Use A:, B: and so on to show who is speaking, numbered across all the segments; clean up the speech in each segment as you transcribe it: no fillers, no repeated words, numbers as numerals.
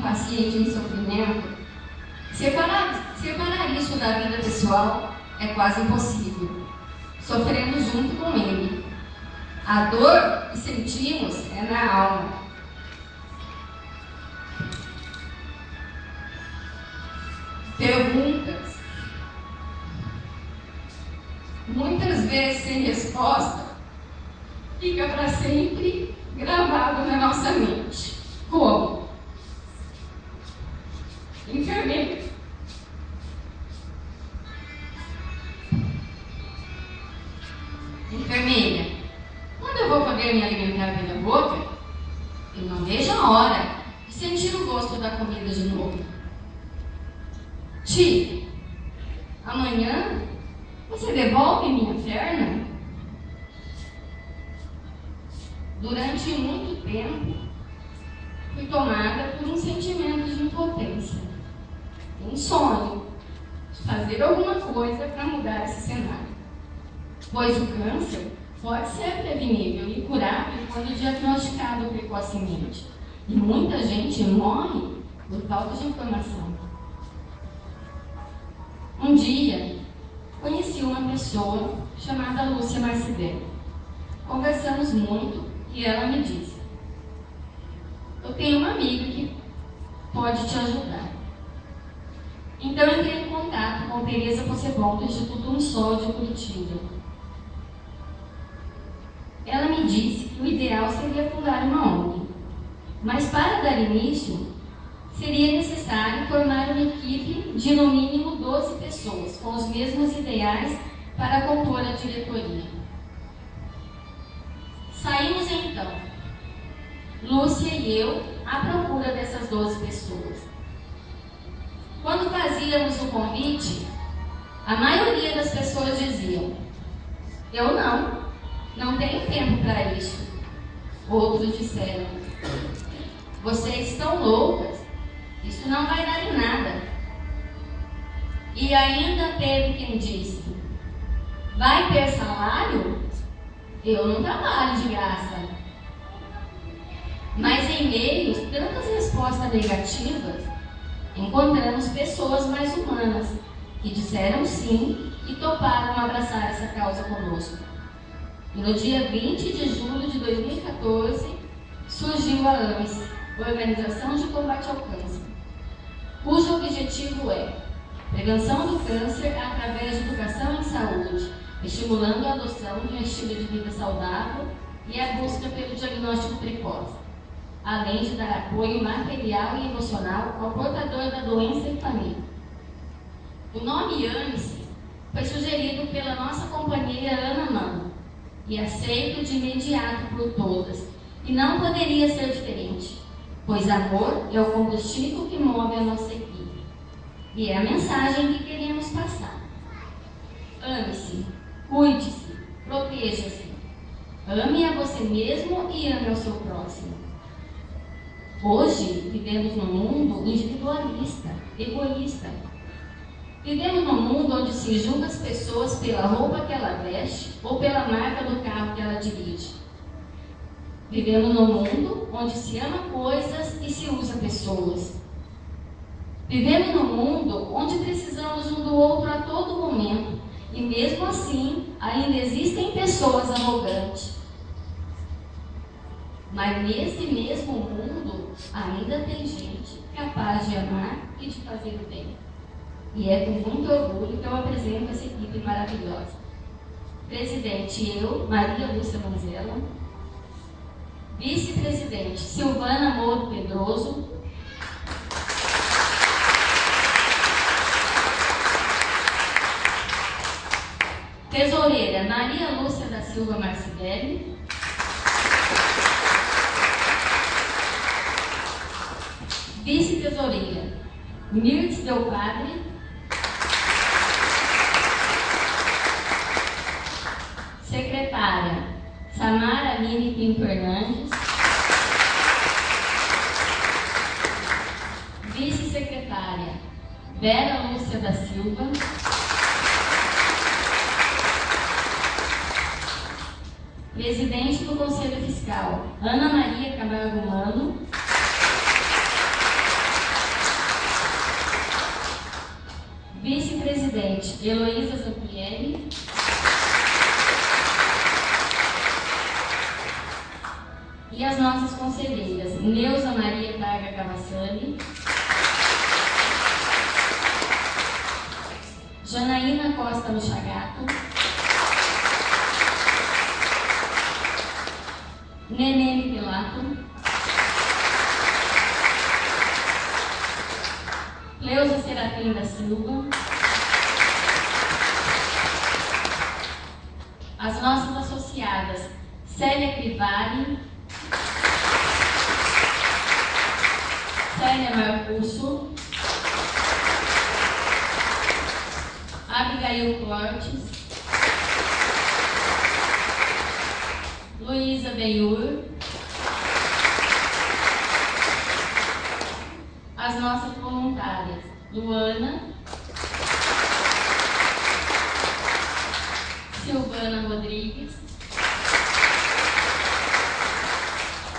A: um paciente em sofrimento, separar isso da vida pessoal é quase impossível. Sofremos junto com ele. A dor que sentimos é na alma. Perguntas, muitas vezes sem resposta, fica para sempre gravado na nossa mente. Como? Enfermeira. Enfermeira, quando eu vou poder me alimentar pela boca, eu não vejo a hora de sentir o gosto da comida de novo. Tia, amanhã você devolve minha perna? Durante muito tempo, fui tomada por um sentimento de impotência, um sonho de fazer alguma coisa para mudar esse cenário. Pois o câncer pode ser prevenível e curável quando diagnosticado precocemente. E muita gente morre por falta de informação. Um dia, conheci uma pessoa chamada Lúcia Marcidelli. Conversamos muito e ela me disse: eu tenho uma amiga que pode te ajudar. Então entrei em contato com Tereza Possebon do Instituto Um Sol de Curitiba. Ela me disse que o ideal seria fundar uma ONG, mas para dar início, seria necessário formar uma equipe de no mínimo 12 pessoas, com os mesmos ideais para compor a diretoria. Saímos então, Lúcia e eu, à procura dessas 12 pessoas. Quando fazíamos o convite, a maioria das pessoas diziam: eu não tenho tempo para isso. Outros disseram: vocês estão loucas, isso não vai dar em nada. E ainda teve quem disse: vai ter salário? Eu não trabalho de graça. Mas em meio a tantas respostas negativas, encontramos pessoas mais humanas que disseram sim e toparam abraçar essa causa conosco. E no dia 20 de julho de 2014, surgiu a AMES, Organização de Combate ao Câncer, cujo objetivo é prevenção do câncer através de educação em saúde, estimulando a adoção de um estilo de vida saudável e a busca pelo diagnóstico precoce, além de dar apoio material e emocional ao portador da doença e família. O nome AMES foi sugerido pela nossa companheira Ana Mano e aceito de imediato por todas, e não poderia ser diferente, pois amor é o combustível que move a nossa equipe, e é a mensagem que queremos passar. Ame-se, cuide-se, proteja-se, ame a você mesmo e ame ao seu próximo. Hoje vivemos num mundo individualista, egoísta. Vivemos num mundo onde se julga as pessoas pela roupa que ela veste ou pela marca do carro que ela dirige. Vivemos num mundo onde se ama coisas e se usa pessoas. Vivemos num mundo onde precisamos um do outro a todo momento e mesmo assim ainda existem pessoas arrogantes. Mas nesse mesmo mundo ainda tem gente capaz de amar e de fazer o bem. E é com muito orgulho que eu apresento essa equipe maravilhosa. Presidente, eu, Maria Lúcia Manzella. Vice-presidente, Silvana Moro Pedroso. Tesoureira, Maria Lúcia da Silva Marcidelli. Vice-tesoureira, Mirtz Del Padre. Secretária, Samara Aline Pinto Hernandes. Vice-secretária, Vera Lúcia da Silva. Presidente do Conselho Fiscal, Ana Maria Camargo Mano. frente, Heloísa Zampieri. E as nossas conselheiras, Neuza Maria Braga Cavassani, Janaína Costa Luchagato, Nenê Pilato, Cleusa Serafim da Silva, as nossas associadas, Célia Crivari, Célia Marcurso, Abigail Cortes, Luísa Benhur, as nossas voluntárias, Luana, Silvana Rodrigues,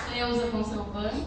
A: Cleusa Conselvan,